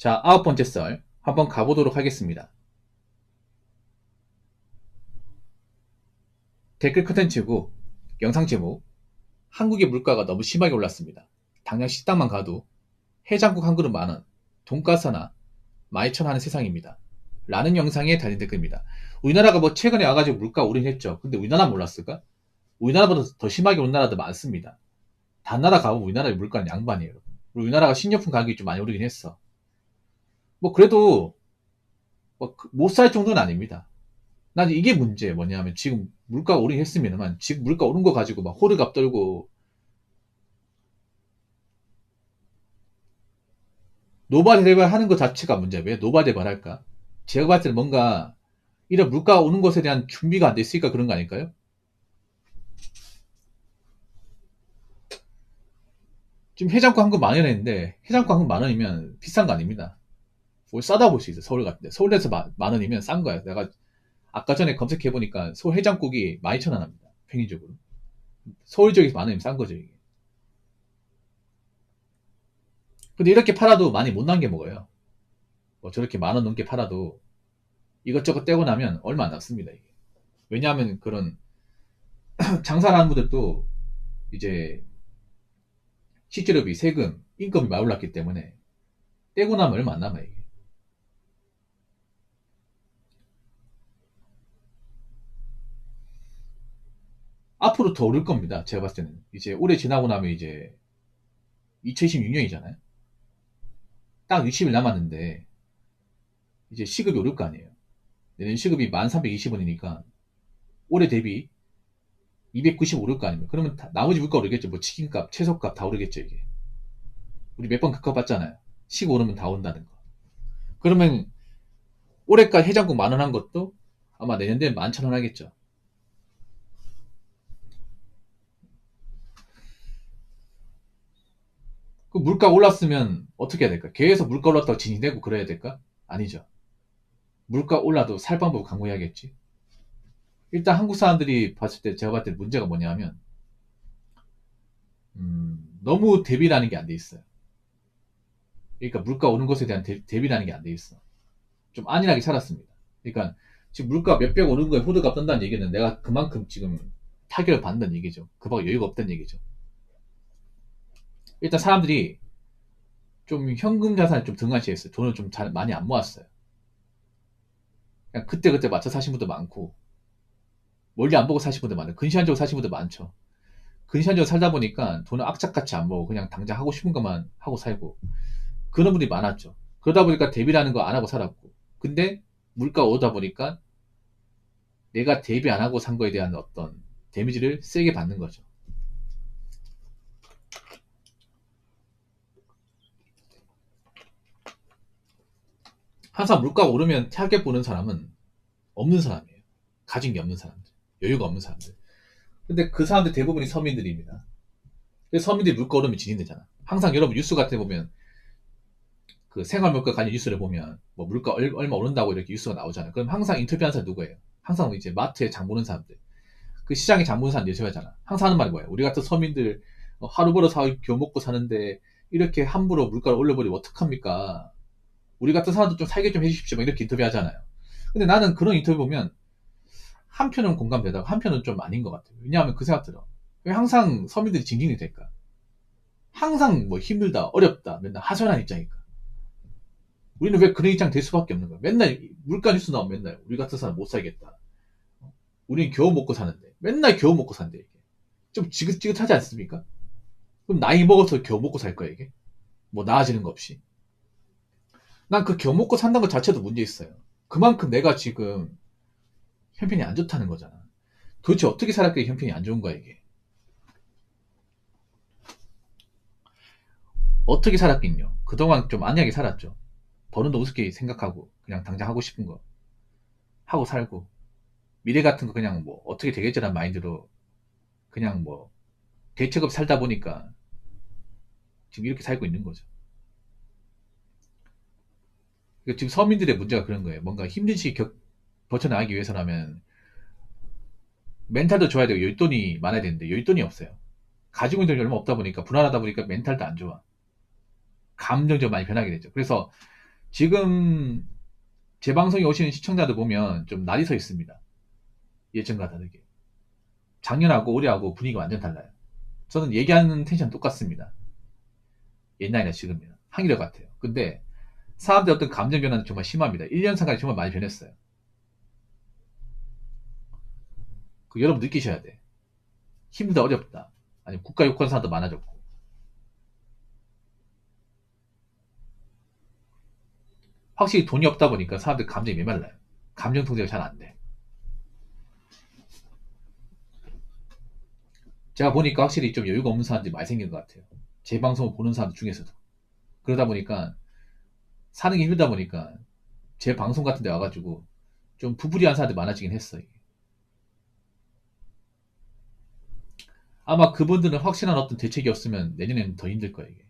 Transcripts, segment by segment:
자, 9번째 썰 한번 가보도록 하겠습니다. 댓글 컨텐츠고 영상 제목: 한국의 물가가 너무 심하게 올랐습니다. 당장 식당만 가도 해장국 한 그릇 만원, 돈가스 하나 12,000원 하는 세상입니다. 라는 영상에 달린 댓글입니다. 우리나라가 뭐 최근에 와가지고 물가 오르긴 했죠. 근데 우리나라 몰랐을까? 우리나라보다 더 심하게 오른 나라도 많습니다. 단 나라 가보면 우리나라의 물가는 양반이에요. 우리나라가 식료품 가격이 좀 많이 오르긴 했어. 뭐 그래도 못 살 정도는 아닙니다. 난 이게 문제예요. 뭐냐면 지금 물가가 오르긴 했으면만 지금 물가 오른 거 가지고 막 호들갑 떨고 노발대발 하는 것 자체가 문제야. 왜 노발대발 할까? 제가 봤을 때는 뭔가 이런 물가가 오는 것에 대한 준비가 안 돼 있으니까 그런 거 아닐까요? 지금 해장국 한 건 만 원인데 해장국 한 건 만 원이면 비싼 거 아닙니다. 뭘 싸다 볼 수 있어. 서울 같은데 서울에서 만 원이면 싼 거야. 내가 아까 전에 검색해 보니까 서울 해장국이 12,000원 합니다. 평균적으로. 서울 지역에서 만 원이면 싼 거죠 이게. 근데 이렇게 팔아도 많이 못 남게 먹어요. 뭐 저렇게 만 원 넘게 팔아도 이것저것 떼고 나면 얼마 안 남습니다 이게. 왜냐하면 그런 장사를 하는 분들도 이제 실제로비, 세금, 인건비 많이 올랐기 때문에 떼고 나면 얼마 안 남아요 이게. 앞으로 더 오를 겁니다. 제가 봤을 때는 이제 올해 지나고 나면 이제 2026년이잖아요. 딱 60일 남았는데 이제 시급이 오를 거 아니에요. 내년 시급이 1320원이니까 올해 대비 290 오를 거 아닙니까? 그러면 나머지 물가 오르겠죠. 뭐 치킨값, 채소값 다 오르겠죠 이게. 우리 몇 번 겪어봤잖아요. 시급 오르면 다 온다는 거. 그러면 올해까지 해장국 만 원 한 것도 아마 내년 되면 11,000원 하겠죠. 그 물가 올랐으면 어떻게 해야 될까? 계속 물가 올랐다고 진이되고 그래야 될까? 아니죠. 물가 올라도 살 방법 강구해야겠지. 일단 한국 사람들이 봤을 때 제가 봤을 때 문제가 뭐냐면 너무 대비라는 게 안 돼 있어요. 그러니까 물가 오는 것에 대한 대비라는 게 안 돼 있어. 좀 안일하게 살았습니다. 그러니까 지금 물가 몇백 오른 거에 호들갑 떤다는 얘기는 내가 그만큼 지금 타격을 받는다는 얘기죠. 그밖에 여유가 없다는 얘기죠. 일단 사람들이 좀 현금 자산을 좀 등한시했어요. 돈을 좀 잘 많이 안 모았어요. 그냥 그때그때 맞춰 사신 분도 많고 멀리 안 보고 사신 분도 많아요. 근시안적으로 사신 분도 많죠. 근시안적으로 살다 보니까 돈을 악착같이 안 모으고 그냥 당장 하고 싶은 것만 하고 살고 그런 분들이 많았죠. 그러다 보니까 대비라는 거 안 하고 살았고 근데 물가 오르다 보니까 내가 대비 안 하고 산 거에 대한 어떤 데미지를 세게 받는 거죠. 항상 물가가 오르면 타격 보는 사람은 없는 사람이에요. 가진 게 없는 사람들. 여유가 없는 사람들. 근데 그 사람들 대부분이 서민들입니다. 그래서 서민들이 물가 오르면 진인되잖아. 항상 여러분 뉴스 같은 데 보면 그 생활 물가 관련 뉴스를 보면 뭐 물가 얼마 오른다고 이렇게 뉴스가 나오잖아요. 그럼 항상 인터뷰하는 사람 누구예요? 항상 이제 마트에 장 보는 사람들. 그 시장에 장 보는 사람 인터뷰하잖아. 항상 하는 말이 뭐예요? 우리 같은 서민들 하루 벌어서 겨우 먹고 사는데 이렇게 함부로 물가를 올려버리면 어떡합니까? 우리 같은 사람도 좀 살게 좀 해주십시오. 막 이렇게 인터뷰 하잖아요. 근데 나는 그런 인터뷰 보면 한편은 공감되다가 한편은 좀 아닌 것 같아요. 왜냐하면 그 생각 들어. 왜 항상 서민들이 징징이 될까? 항상 뭐 힘들다, 어렵다, 맨날 하소연한 입장이니까. 우리는 왜 그런 입장 될 수밖에 없는 거야? 맨날 물가 뉴스 나오면 맨날 우리 같은 사람 못 살겠다. 우린 겨우 먹고 사는데. 맨날 겨우 먹고 산대, 이게. 좀 지긋지긋하지 않습니까? 그럼 나이 먹어서 겨우 먹고 살 거야, 이게? 뭐 나아지는 거 없이. 난 그 겨우 먹고 산다는 것 자체도 문제 있어요. 그만큼 내가 지금 형편이 안 좋다는 거잖아. 도대체 어떻게 살았길래 형편이 안 좋은 거야, 이게? 어떻게 살았겠뇨? 그동안 좀 안이하게 살았죠. 버는 돈 우습게 생각하고, 그냥 당장 하고 싶은 거 하고 살고, 미래 같은 거 그냥 뭐 어떻게 되겠지라는 마인드로 그냥 뭐 대책 없이 살다 보니까 지금 이렇게 살고 있는 거죠. 그러니까 지금 서민들의 문제가 그런 거예요. 뭔가 힘든 시기 벗어나기 위해서라면 멘탈도 좋아야 되고 여윳돈이 많아야 되는데 여윳돈이 없어요. 가지고 있는 돈이 얼마 없다 보니까 불안하다 보니까 멘탈도 안 좋아. 감정적으로 많이 변하게 되죠. 그래서 지금 제 방송에 오시는 시청자들 보면 좀 날이 서 있습니다. 예전과 다르게. 작년하고 올해하고 분위기가 완전 달라요. 저는 얘기하는 텐션 똑같습니다. 옛날이나 지금이나. 한결 같아요. 근데 사람들 어떤 감정 변화는 정말 심합니다. 1년 상간에 정말 많이 변했어요. 그 여러분 느끼셔야 돼. 힘들다, 어렵다. 아니면 국가 욕하는 사람도 많아졌고. 확실히 돈이 없다 보니까 사람들 감정이 메말라요. 감정 통제가 잘 안 돼. 제가 보니까 확실히 좀 여유가 없는 사람들이 많이 생긴 것 같아요. 제 방송을 보는 사람들 중에서도. 그러다 보니까 사는 게 힘들다 보니까 제 방송 같은 데 와가지고 좀 부부리한 사람들이 많아지긴 했어요. 아마 그분들은 확실한 어떤 대책이 없으면 내년에는 더 힘들 거예요, 이게.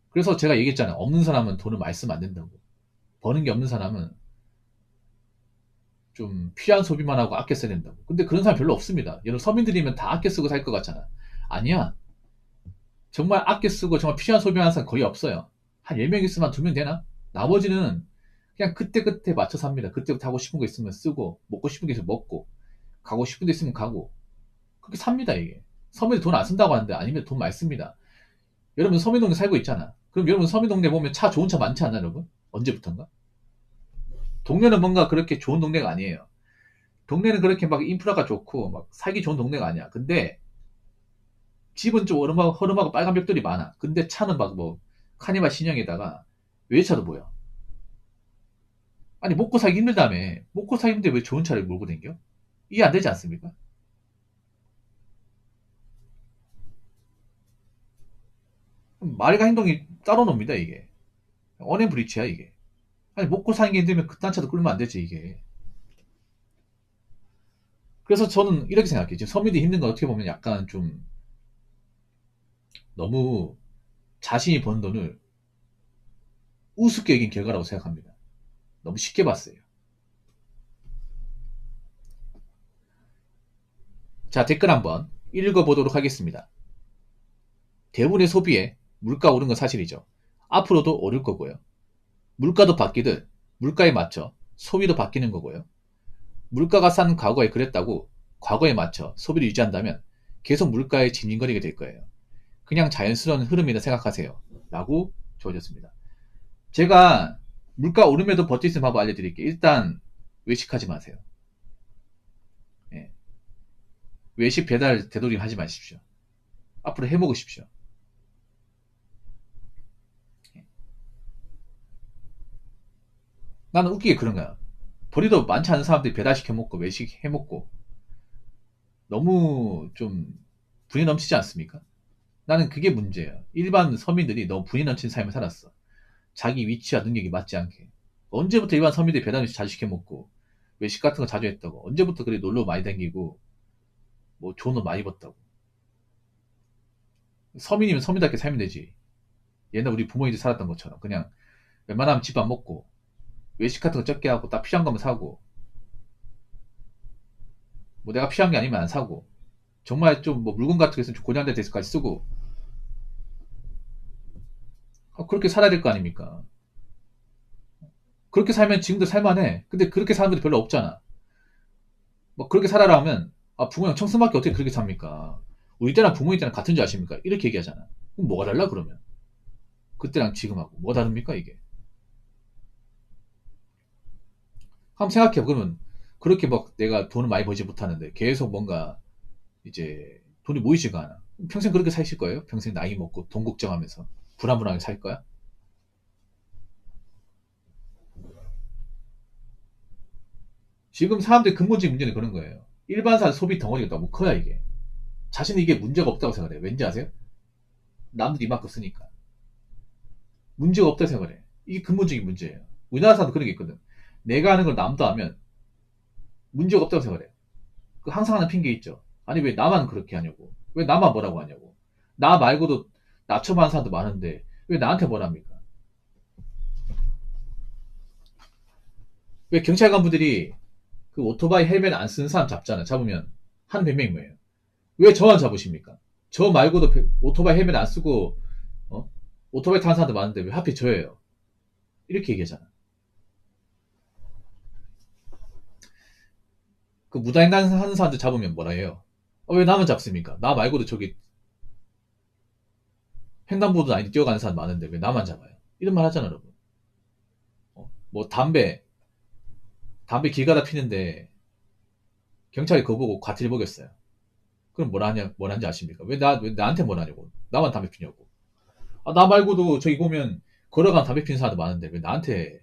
그래서 제가 얘기했잖아요. 없는 사람은 돈을 많이 쓰면 안 된다고. 버는 게 없는 사람은 좀 필요한 소비만 하고 아껴 써야 된다고. 근데 그런 사람 별로 없습니다. 여러분 서민들이면 다 아껴 쓰고 살 것 같잖아. 아니야. 정말 아껴 쓰고 정말 필요한 소비하는 사람 거의 없어요. 한 10명 있으면 한 2명 되나? 나머지는 그냥 그때그때 맞춰 삽니다. 그때부터 하고 싶은 거 있으면 쓰고, 먹고 싶은 게 있으면 먹고, 가고 싶은 데 있으면 가고. 그렇게 삽니다, 이게. 서민들 돈 안 쓴다고 하는데 아니면 돈 많이 씁니다. 여러분 서민동네 살고 있잖아. 그럼 여러분 서민동네 보면 차 좋은 차 많지 않나, 여러분? 언제부턴가? 동네는 뭔가 그렇게 좋은 동네가 아니에요. 동네는 그렇게 막 인프라가 좋고 막 살기 좋은 동네가 아니야. 근데 집은 좀 허름하고 빨간 벽돌이 많아. 근데 차는 막 뭐 카니발 신형에다가 외제차도 보여. 아니 먹고 살기 힘들다며. 먹고 살기 힘든데 왜 좋은 차를 몰고 댕겨? 이해 안 되지 않습니까? 말과 행동이 따로 놉니다, 이게. 언앤브리치야, 이게. 아니 먹고 사는 게 힘들면 그딴 차도 끌면 안 되지, 이게. 그래서 저는 이렇게 생각해요. 지금 서민들이 힘든 건 어떻게 보면 약간 좀 너무 자신이 번 돈을 우습게 여긴 결과라고 생각합니다. 너무 쉽게 봤어요. 자, 댓글 한번 읽어보도록 하겠습니다. 대부분의 소비에 물가 오른 건 사실이죠. 앞으로도 오를 거고요. 물가도 바뀌듯 물가에 맞춰 소비도 바뀌는 거고요. 물가가 싼 과거에 그랬다고 과거에 맞춰 소비를 유지한다면 계속 물가에 징징거리게 될 거예요. 그냥 자연스러운 흐름이라 생각하세요. 라고 주어졌습니다. 제가 물가 오름에도 버틸 수 있는 방법 알려드릴게요. 일단 외식하지 마세요. 예. 외식 배달 되도록 하지 마십시오. 앞으로 해먹으십시오. 나는 웃기게 그런 거야. 벌이도 많지 않은 사람들이 배달시켜 먹고 외식 해 먹고 너무 좀 분이 넘치지 않습니까? 나는 그게 문제예요. 일반 서민들이 너무 분이 넘치는 삶을 살았어. 자기 위치와 능력이 맞지 않게. 언제부터 일반 서민들이 배달 음식 자주 시켜 먹고 외식 같은 거 자주 했다고. 언제부터 그래 놀러 많이 다니고 뭐 좋은 옷 많이 입었다고. 서민이면 서민답게 살면 되지. 옛날 우리 부모님들 살았던 것처럼 그냥 웬만하면 집 안 먹고 외식 같은 거 적게 하고 딱 필요한 거만 사고 뭐 내가 필요한 게 아니면 안 사고 정말 좀 뭐 물건 같은 거 있으면 좀 고장된 데서까지 쓰고 그렇게 살아야 될 거 아닙니까? 그렇게 살면 지금도 살만해. 근데 그렇게 사는 분들이 별로 없잖아. 뭐 그렇게 살아라 하면 부모님 청순밖에 어떻게 그렇게 삽니까? 우리 때랑 부모님 때랑 같은 줄 아십니까? 이렇게 얘기하잖아. 그럼 뭐가 달라 그러면? 그때랑 지금하고 뭐 다릅니까 이게? 한번 생각해. 그러면 그렇게 막 내가 돈을 많이 벌지 못하는데 계속 뭔가 이제 돈이 모이지가 않아. 평생 그렇게 사실 거예요? 평생 나이 먹고 돈 걱정하면서 불안불안하게 살 거야? 지금 사람들의 근본적인 문제는 그런 거예요. 일반사 소비 덩어리가 너무 커야 이게. 자신은 이게 문제가 없다고 생각해요. 왠지 아세요? 남들이 이만큼 쓰니까. 문제가 없다고 생각을 해. 이게 근본적인 문제예요. 우리나라 사람도 그런 게 있거든. 내가 하는 걸 남도 하면 문제가 없다고 생각을 해. 그 항상 하는 핑계 있죠. 아니 왜 나만 그렇게 하냐고. 왜 나만 뭐라고 하냐고. 나 말고도 나처럼 하는 사람도 많은데 왜 나한테 뭐랍니까? 왜 경찰 간부들이 그 오토바이 헬멧 안 쓰는 사람 잡잖아. 잡으면 한 100명이 뭐예요? 왜 저만 잡으십니까? 저 말고도 오토바이 헬멧 안 쓰고 어? 오토바이 타는 사람도 많은데 왜 하필 저예요? 이렇게 얘기하잖아. 그 무단횡단 하는 사람들 잡으면 뭐라 해요? 왜 나만 잡습니까? 나 말고도 저기 횡단보도 아닌데 뛰어가는 사람 많은데 왜 나만 잡아요? 이런 말 하잖아, 여러분. 뭐 담배 길 가다 피는데 경찰이 그거 보고 과태료 먹였어요. 그럼 뭐라 하는지 아십니까? 왜 나한테 뭐라냐고. 나만 담배 피냐고. 나 말고도 저기 보면 걸어가는 담배 피는 사람도 많은데 왜 나한테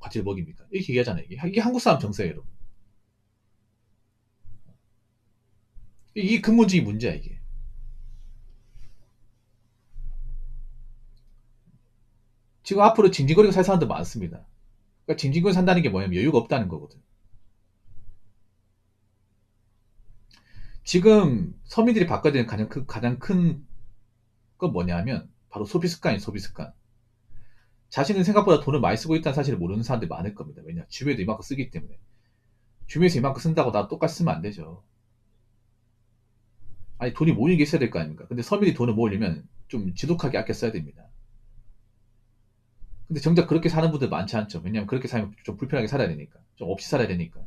과태료 먹입니까? 이렇게 얘기하잖아요. 이게 한국 사람 정서예요, 여러분. 이게 근본적인 문제야, 이게. 지금 앞으로 징징거리고 살 사람도 많습니다. 그러니까 징징거리 산다는 게 뭐냐면 여유가 없다는 거거든. 지금 서민들이 바꿔야 되는 가장 큰 건 뭐냐면 바로 소비 습관이에요, 소비 습관. 자신은 생각보다 돈을 많이 쓰고 있다는 사실을 모르는 사람들이 많을 겁니다. 왜냐? 주변에도 이만큼 쓰기 때문에. 주변에서 이만큼 쓴다고 나 똑같이 쓰면 안 되죠. 아니, 돈이 모이는 게 있어야 될 거 아닙니까? 근데 서민이 돈을 모으려면 좀 지독하게 아껴 써야 됩니다. 근데 정작 그렇게 사는 분들 많지 않죠. 왜냐면 그렇게 살면 좀 불편하게 살아야 되니까. 좀 없이 살아야 되니까.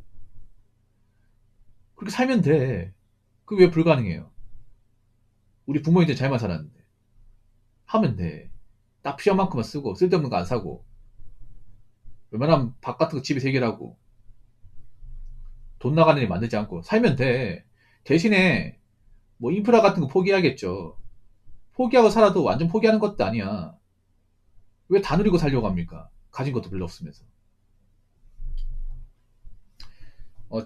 그렇게 살면 돼. 그게 왜 불가능해요? 우리 부모님들 잘만 살았는데. 하면 돼. 딱 필요한 만큼만 쓰고, 쓸데없는 거 안 사고, 웬만하면 밥 같은 거 집에서 해결하고, 돈 나가는 일 만들지 않고, 살면 돼. 대신에, 뭐 인프라 같은 거 포기하겠죠. 포기하고 살아도 완전 포기하는 것도 아니야. 왜 다 누리고 살려고 합니까? 가진 것도 별로 없으면서.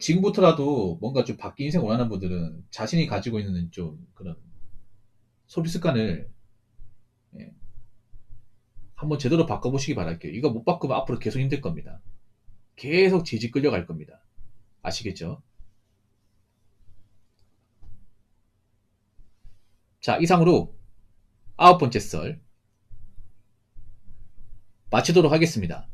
지금부터라도 뭔가 좀 바뀐 인생 원하는 분들은 자신이 가지고 있는 좀 그런 소비 습관을 예, 한번 제대로 바꿔보시기 바랄게요. 이거 못 바꾸면 앞으로 계속 힘들 겁니다. 계속 지지 끌려갈 겁니다. 아시겠죠? 자, 이상으로 9번째 썰 마치도록 하겠습니다.